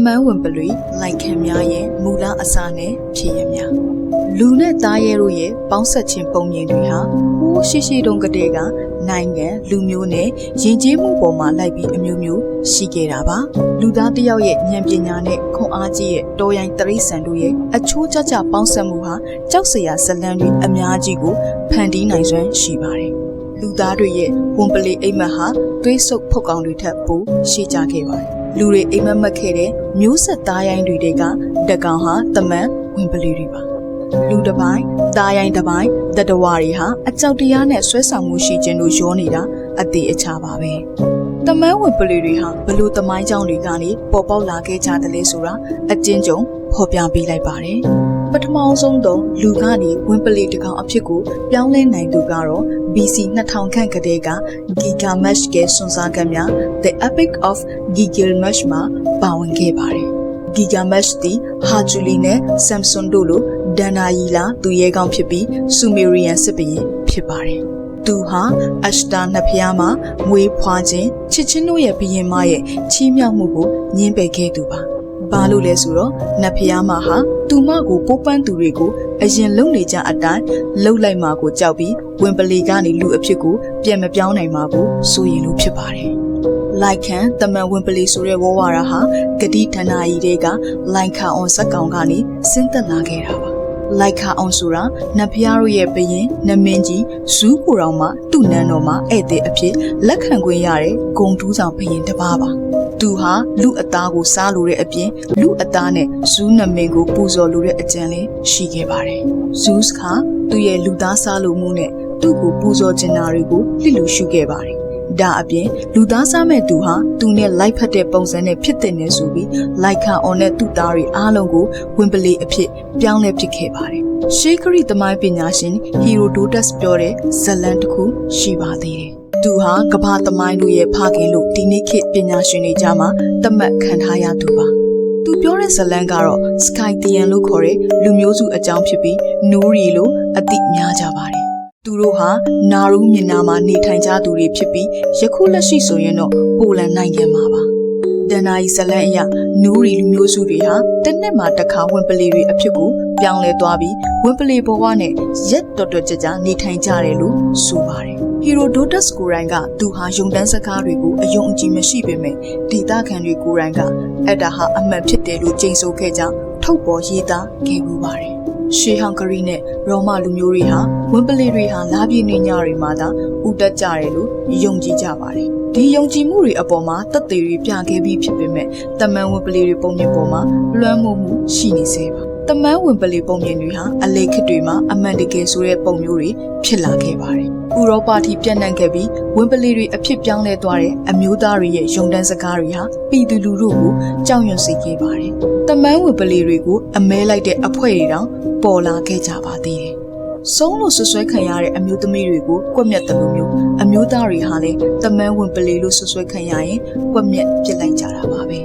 မန်းဝင်ပလွေလိုက်ခံများရဲ့မူလအစနဲ့ဖြစ်ရများလူနဲ့သားရဲတို့ရဲ့ပေါင်းဆက်ခြင်းပုံမြင်တွေဟာဟိုးရှိတုန်းကတည်းကနိုင်ငံလူမျိုးနဲ့ယဉ်ကျေးမှုပေါ်မှာလိုက်ပြီးအမျိုးမျိုးရှိခဲ့တာပါလူသားတစ်ယောက်ရဲ့ဉာဏ်ပညာနဲ့ခွန်အားကြီးရဲ့တော်ရိုင်းတရိษံတို့ရဲ့အချိုးကျကျပေါင်းဆက်မှုဟာကြောက်စရာဇလံတွေအများကြီးကိုဖန်တီးနိုင်စွမ်းရှိပါတယ်လူသားတွေရဲ့ဝန်ပလေအိမ်မက်ဟာသွေးဆုပ်ဖုတ်ကောင်တွေထက်ပိုရှိကြခဲ့ပါတယ်လူတွေအိမ်မက်မှတ်ခဲ့တဲ့မျိုးဆက်သားရိုင်းတွေကတကောင်ဟာတမန်ဝင်ပလေတွေပါလူတစ်ပိုင်းသားရိုင်းတစ်ပိုင်းတတဝါတွေဟာအကြောက်တရားနဲ့ဆွဲဆောင်မှုရှိခြင်းတို့ရောနေတာအသေးအချာပါပဲတမန်ဝင်ပလေတွေဟာဘလို့သမိုင်းကြောင်းတွေကနေပေါ်ပေါက်လာခဲ့ကြတယ်လေဆိုတာအကျဉ်းချုပ်ဖော်ပြပေးလိုက်ပါတယ်ပထမဆုံးတော့လူကနေဝင်ပလေတကောင်အဖြစ်ကိုပြောင်းလဲနိုင်သူကတော့ BC 2000ခန့်ကတည်းက Gilgamesh ရဲ့စွန့်စားခန်းများ The Epic of Gilgamesh မှာပါဝင်ခဲ့ပါတယ်Gilgamesh သည် Hercules နဲ့ Samson တို့လိုဒဏ္ဍာရီလာသူရဲကောင်းဖြစ်ပြီး Sumerian စစ်ဘုရင်ဖြစ်ပါတယ်သူဟာအရှတာနှစ်ဖျားမှာမွေးဖွားခြင်းချစ်ချင်းတို့ရဲ့ဘုရင်မရဲ့ချီးမြှောက်မှုကိုညှင်းပယ်ခဲ့သူပါဘာလို့လဲဆိုတော့နတ်ဖျားမဟာသူမကိုပိုးပန်းသူတွေကိုအရင်လုံနေကြအတိုင်းလှုပ်လိုက်မှာကိုကြောက်ပြီးဝင်ပလီကနေလူအဖြစ်ကိုပြန်မပြောင်းနိုင်မှာကိုစိုးရင်လို့ဖြစ်ပါတယ်လိုက်ခံတမန်ဝင်ပလီဆိုတဲ့ဝေါ်ဝါရဟာဂတိဌာနကြီးတွေကလိုက်ခါအောင်ဇက်ကောင်ကနေဆင်းသက်လာခဲ့တာပါလိုက်ခါအောင်ဆိုတာနတ်ဖျားတို့ရဲ့ဘုရင်နမင်းကြီးဇူးကိုတော်မှာသူ့နန်းတော်မှာဧည့်သည်အဖြစ်လက်ခံခွင့်ရတဲ့ဂုံတူးဆောင်ဘုရင်တစ်ပါးပါသူဟာလူအသားကိုစားလိုတဲ့အပြင်လူအသားနဲ့ဇူးနမင်းကိုပူဇော်လိုတဲ့အကြံလေးရှိခဲ့ပါတယ်ဇူးကသူ့ရဲ့လူသားစားလိုမှုနဲ့သူ့ကိုပူဇော်ခြင်းနာတွေကိုလှစ်လူရှုခဲ့ပါတယ်ဒါအပြင်လူသားစားမဲ့သူဟာသူနဲ့လိုက်ဖက်တဲ့ပုံစံနဲ့ဖြစ်တဲ့နေဆိုပြီးလိုက်ခါအောင်တဲ့သူ့သားတွေအားလုံးကိုဝင်ပလေအဖြစ်ပြောင်းလဲပစ်ခဲ့ပါတယ်ရှေးခရီးသမိုင်းပညာရှင်ဟီရိုဒိုတက်စ်ပြောတဲ့ဇလန်တစ်ခုရှိပါသေးတယ်သူဟာကမ္ဘာသမိုင်းတို့ရဲ့ဖခင်လို့ဒီနေ့ခေတ်ပညာရှင်တွေကြားမှာသတ်မှတ်ခံထားရသူပါသူပြောတဲ့ဇလန်ကတော့ Scythian လို့ခေါ်တဲ့လူမျိုးစုအကြောင်းဖြစ်ပြီးနိုးရီလို့အသိများကြပါတယ်သူတို့ဟာနာရူးမြင်နာမှာနေထိုင်ကြသူတွေဖြစ်ပြီးယခုလက်ရှိဆိုရင်တော့ပိုလန်နိုင်ငံမှာပါဒန်နာယီဇလန်အရနိုးရီလူမျိုးစုတွေဟာတစ်နှစ်မှာတစ်ခါဝင်ပလေတွေအဖြစ်ကိုပြောင်းလဲသွားပြီးဝင်ပလေဘဝနဲ့ရက်တော်ကြာနေထိုင်ကြတယ်လို့ဆိုပါတယ်ဟီရိုဒိုတက်စ်ကိုရိုင်းကသူဟာယုံတန်းစကားတွေကိုအယုံအကြည်မရှိပေမဲ့ဒေသခံတွေကိုရိုင်းကအဲ့ဒါဟာအမှန်ဖြစ်တယ်လို့ကြိမ်ဆိုခဲ့ကြောင်းထုတ်ပေါ်ရေးသားခဲ့မှုပါတယ်ရှေးဟန်ဂရီနဲ့ရောမလူမျိုးတွေဟာဝင်ပလေတွေဟာလာပြည့်နေညတွေမှာသာဥတက်ကြတယ်လို့ယုံကြည်ကြပါတယ်ဒီယုံကြည်မှုတွေအပေါ်မှာသက်သေတွေပြခဲ့ပြီးဖြစ်ပေမဲ့တမန်ဝင်ပလေတွေပုံမြင်ပေါ်မှာလွှမ်းမိုးမှုရှိနေစေပါတမန်ဝင်ပလေပုံမြင်တွေဟာအလေခေတ်တွေမှာအမှန်တကယ်ဆိုတဲ့ပုံမျိုးတွေဖြစ်လာခဲ့ပါတယ်ဥရောပထိပြန့်နှံ့ခဲ့ပြီးဝင်ပလေတွေအဖြစ်ပြောင်းလဲသွားတဲ့အမျိုးသားတွေရဲ့ယုံတန်းစကားတွေဟာပြည်သူလူထုကိုကြောက်ရွံ့စေခဲ့ပါတယ်တမန်ဝင်ပလေတွေကိုအမဲလိုက်တဲ့အဖွဲ့တွေတောင်ပေါ်လာခဲ့ကြပါသေးတယ်ဆုံးလို့ဆွဆွဲခံရတဲ့အမျိုးသမီးတွေကိုကွက်မြတ်တယ်လို့မျိုးအမျိုးသားတွေဟာလည်းတမန်ဝင်ပလေလို့ဆွဆွဲခံရရင်ကွက်မြတ်ပြစ်လိုက်ကြတာပါပဲ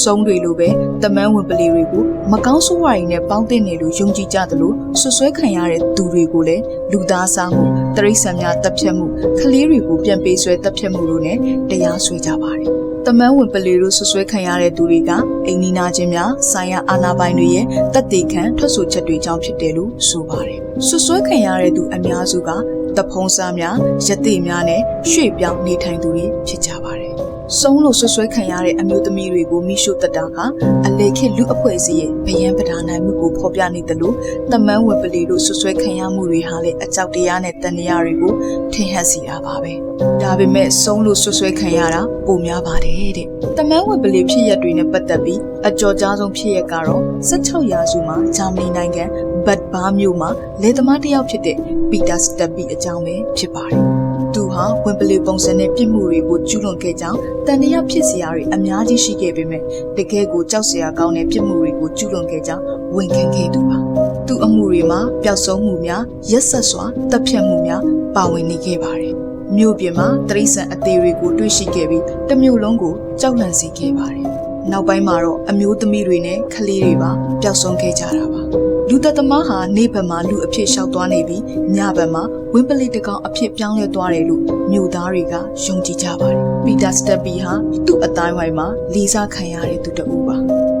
ဆုံးတွေလိုပဲတမန်ဝင်ပလေတွေကိုမကောင်းဆိုးဝါးတွေနဲ့ပေါင်းတင်နေလို့ယုံကြည်ကြတယ်လို့ဆွဆွဲခံရတဲ့သူတွေကိုလည်းလူသားစားမှုတရိษံများတပ်ဖြတ်မှုကလေးတွေကိုပြန်ပေးဆွဲတပ်ဖြတ်မှုလို့နဲ့တရားစွဲကြပါတယ်တမန်ဝင်ပလေလို့ဆွဆွဲခံရတဲ့သူတွေကအိမ်နီးနာချင်းများဆိုင်ရာအာဏာပိုင်တွေရဲ့တပ်တေခံထွက်ဆိုချက်တွေကြောင့်ဖြစ်တယ်လို့ဆိုပါတယ်ဆွဆွဲခံရတဲ့သူအများစုကတဖုံးစားများရသေးများနဲ့ရွှေ့ပြောင်းနေထိုင်သူတွေဖြစ်ကြပါတယ်ဆုံးလို့ဆွဆွဲခံရတဲ့အမျိုးသမီးတွေကိုမိရှုတတ်တာကအလေခေတ်လူအဖွဲ့အစည်းရဲ့ဗယံပဓာနိုင်မှုကိုဖော်ပြနေတယ်လို့တမန်ဝင်ပလေလို့ဆွဆွဲခံရမှုတွေဟာလည်းအကြောက်တရားနဲ့တန်တရားတွေကိုထင်ဟပ်စေတာပါပဲဒါပေမဲ့ဆုံးလို့ဆွဆွဲခံရတာပိုများပါတယ်တဲ့တမန်ဝင်ပလေဖြစ်ရပ်တွေနဲ့ပတ်သက်ပြီးအကြော်ကြားဆုံးဖြစ်ရပ်ကတော့16ရာစုမှာဂျာမနီနိုင်ငံဘတ်ဘာမြို့မှာလယ်သမားတစ်ယောက်ဖြစ်တဲ့ပီတာစတက်ဘီအကြောင်းပဲဖြစ်ပါတယ်သူဟာဝင်ပလေပုံစံနဲ့ပြစ်မှုတွေကိုကျူးလွန်ခဲ့ကြောင်းတန်တရားဖြစ်စရာတွေအများကြီးရှိခဲ့ပေမဲ့တကယ်ကိုကြောက်စရာကောင်းတဲ့ပြစ်မှုတွေကိုကျူးလွန်ခဲ့ကြောင်းဝန်ခံခဲ့သူပါသူအမှုတွေမှာပျောက်ဆုံးမှုများရက်ဆက်စွာတပ်ဖြတ်မှုများပါဝင်နေခဲ့ပါတယ်မြို့ပြင်မှာတရိษံအသေးတွေကိုတွေ့ရှိခဲ့ပြီးတမျိုးလုံးကိုကြောက်လန့်စေခဲ့ပါတယ်နောက်ပိုင်းမှာတော့အမျိုးသမီးတွေနဲ့ကလေးတွေပါပျောက်ဆုံးခဲ့ကြတာပါလူသက်သမားဟာနေဘက်မှာလူအဖြစ်လျှောက်သွားနေပြီးညဘက်မှာဝင်းပလီတကောင်အဖြစ်ပြောင်းလဲသွားတယ်လို့မြို့သားတွေကယုံကြည်ကြပါတယ် ပီတာစတက်ပီဟာသူ့အတိုင်းဝိုင်းမှာလေးစားခံရတဲ့သူတဦးပါ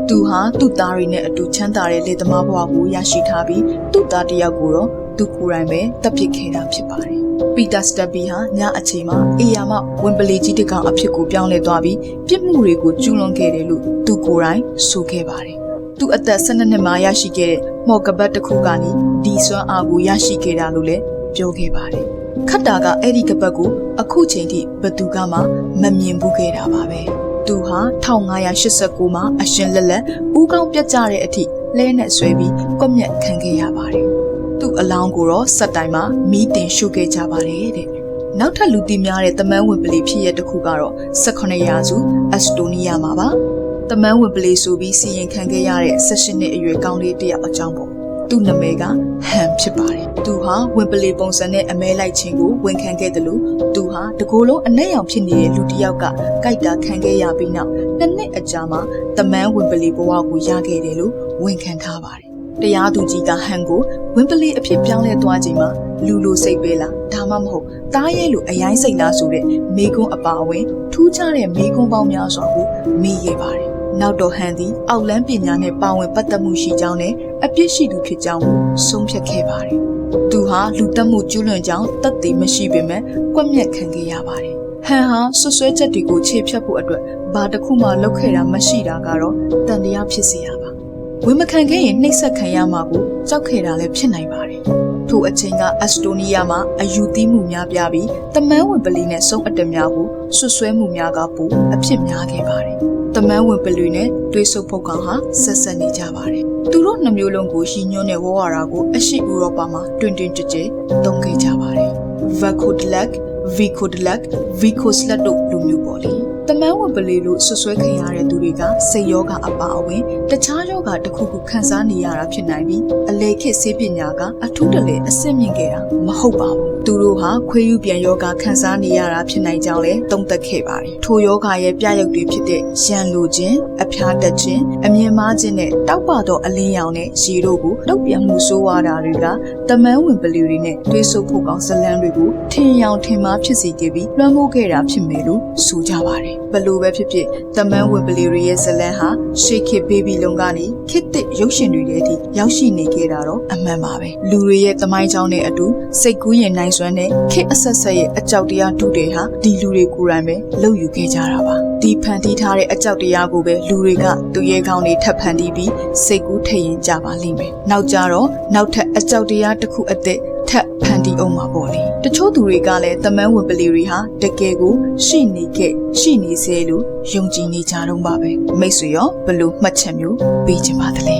သူဟာသူ့သားတွေနဲ့အတူချမ်းသာတဲ့လေသမားဘဝကိုရရှိထားပြီးသူ့သားတစ်ယောက်ကိုတော့သူကိုယ်တိုင်ပဲတပ်ပစ်ခဲ့တာဖြစ်ပါတယ်ပီတာစတက်ပီဟာညအချိန်မှာအေယာမဝင်ပလီကြီးတစ်ကောင်အဖြစ်ကိုပြောင်းလဲသွားပြီးပြစ်မှုတွေကိုကျူးလွန်ခဲ့တယ်လို့သူကိုယ်တိုင်ဆိုခဲ့ပါတယ်သူအသက်12နှစ်မှာရရှိခဲ့တဲ့မော်ကဘတ်တစ်ခုကနေဒီစွမ်းအားကိုရရှိခဲ့တာလို့လည်းပြောခဲ့ပါတယ်ခတ်တာကအဲ့ဒီကပတ်ကိုအခုချိန်ထိဘသူကမှမမြင်ဘူးခဲ့တာပါပဲသူဟာ1589မှာအရှင်လက်လက်ဦးကောင်းပြတ်ကြတဲ့အထိလဲနဲ့ဆွဲပြီးကွက်မြက်ခံခဲ့ရပါတယ်သူ့အလောင်းကိုတော့စက်တိုင်မှာမီးတင်ရှို့ခဲ့ကြပါတယ်တဲ့နောက်ထပ်လူသိများတဲ့တမန်ဝင်ပလီဖြစ်ရတစ်ခုကတော့18ရာစုအက်စတိုနီးယားမှာပါတမန်ဝင်ပလီဆိုပြီးစီရင်ခံခဲ့ရတဲ့18နှစ်အရွယ်ကောင်းလေးတစ်ယောက်အကြောင်းပေါ့သူ့နာမည်ကဟန်ဖြစ်ပါတယ်သူဟာဝင်ပလီပုံစံနဲ့အမဲလိုက်ခြင်းကိုဝန်ခံခဲ့တယ်လို့သူဟာတကိုယ်လုံးအနက်ရောင်ဖြစ်နေတဲ့လူတစ်ယောက်ကကြိုက်တာခံခဲ့ရပြီးနောက်2နှစ်အကြာမှာတမန်ဝင်ပလီဘဝကိုရခဲ့တယ်လို့ဝန်ခံထားပါတယ်တရားသူကြီးကဟန်ကိုဝင်ပလီအဖြစ်ပြောင်းလဲသွားချိန်မှာလူလိုစိတ်ပဲလားဒါမှမဟုတ်တားရဲလိုအယိုင်းစိတ်လားဆိုတဲ့မိကွန်းအပါအဝင်ထူးခြားတဲ့မိကွန်းပေါင်းများစွာကိုမေးခဲ့ပါတယ်နောက်တော့ဟန်သည်အောက်လန်းပညာနဲ့ပါဝင်ပတ်သက်မှုရှိကြောင်းနဲ့အပြစ်ရှိသူဖြစ်ကြောင်းကိုဆုံးဖြတ်ခဲ့ပါတယ်သူဟာလူတက်မှုကျူးလွန်ကြောင်းသက်သေမရှိပေမဲ့ကွက်မြက်ခံခဲ့ရပါတယ်ဟန်ဟာဆွဆွဲချက်တွေကိုခြေဖြတ်ဖို့အတွက်ဘာတစ်ခုမှလုပ်ခဲ့တာမရှိတာကတော့တန်တရားဖြစ်စေရပါဝင်မခံခဲ့ရင်နှိပ်စက်ခံရမှာကိုကြောက်ခဲ့တာလည်းဖြစ်နိုင်ပါတယ်ထို့အချိန်ကအက်စတိုနီးယားမှာအယူသီးမှုများပြားပြီးတမန်ဝင်ပလီနဲ့စုံအတက်များကိုဆွဆွဲမှုများကပိုအဖြစ်များခဲ့ပါတယ်တမန်ဝင်ပလီနဲ့တွေးဆုပ်ဖို့ကောင်ဟာဆက်ဆက်နေကြပါတယ်သူတို့နှမျိုးလုံးကိုရှီညွန်းတဲ့ဝေါ်ဝါရာကိုအရှိဥရောပမှာတွင်တွင်ကြဲကြဲသုံးခဲ့ကြပါတယ်ဗကိုဒလက်ဗီကိုဒလက်ဗီကိုစလက်တို့လူမျိုးပေါ်လေတမန်ဝင်ပလီလို့ဆွဆွဲခံရတဲ့သူတွေကစိတ်ယောဂအပါအဝင်တခြားယောဂတစ်ခုခုခံစားနေရတာဖြစ်နိုင်ပြီးအလေခေတ်ဆေးပညာကအထူးတလဲအဆင့်မြင့်ခဲ့တာမဟုတ်ပါဘူးသူတို့ဟာခွေးယူပြန်ယောဂခံစားနေရတာဖြစ်နိုင်ကြောင်းလည်းသုံးသပ်ခဲ့ပါတယ်ထိုယောဂရဲ့ပြရုပ်တွေဖြစ်တဲ့ရန်လိုခြင်းအဖျားတက်ခြင်းအမြင်မားခြင်းနဲ့တောက်ပသောအလင်းရောင်နဲ့ရေတို့ကိုတုတ်ပြန်မှုဆိုးဝါးတာတွေကတမန်ဝင်ပလီတွေနဲ့တွေးဆုပ်ဖို့ကောင်ဇလန်းတွေကိုထင်ရောင်ထင်မှားဖြစ်စေခဲ့ပြီးလွှမ်းမိုးခဲ့တာဖြစ်မယ်လို့ဆိုကြပါတယ်ဘလို့ပဲဖြစ်ဖြစ်တမန်ဝင်ပလီတွေရဲ့ဇလန်းဟာရှေးခေတ်ဘေဘီလုံကနေခေတ်သစ်ရုပ်ရှင်တွေထဲထိရောက်ရှိနေခဲ့တာတော့အမှန်ပါပဲလူတွေရဲ့သမိုင်းကြောင်းနဲ့အတူစိတ်ကူးရင်နိုင်စွမ်းတဲ့ခေတ်အဆက်ဆက်ရဲ့အကြောက်တရားတုတွေဟာဒီလူတွေကိုယ်တိုင်ပဲလုပ်ယူခဲ့ကြတာပါဒီဖန်တီးထားတဲ့အကြောက်တရားကိုပဲလူတွေကသူရဲကောင်းတွေထပ်ဖန်တီးပြီးစိတ်ကူးထိရင်ကြပါလိမ့်မယ်နောက်ကြတော့နောက်ထပ်အကြောက်တရားတစ်ခုအသစ်ထပ်ဖန်တီးအောင်မှာပေါ့လေတချို့သူတွေကလည်းတမန်ဝင်ပလီတွေဟာတကယ်ကိုရှိနေစေလို့ယုံကြည်နေကြတော့ပါပဲမိတ်ဆွေရောဘလို့မှတ်ချက်မျိုးပေးချင်ပါသလဲ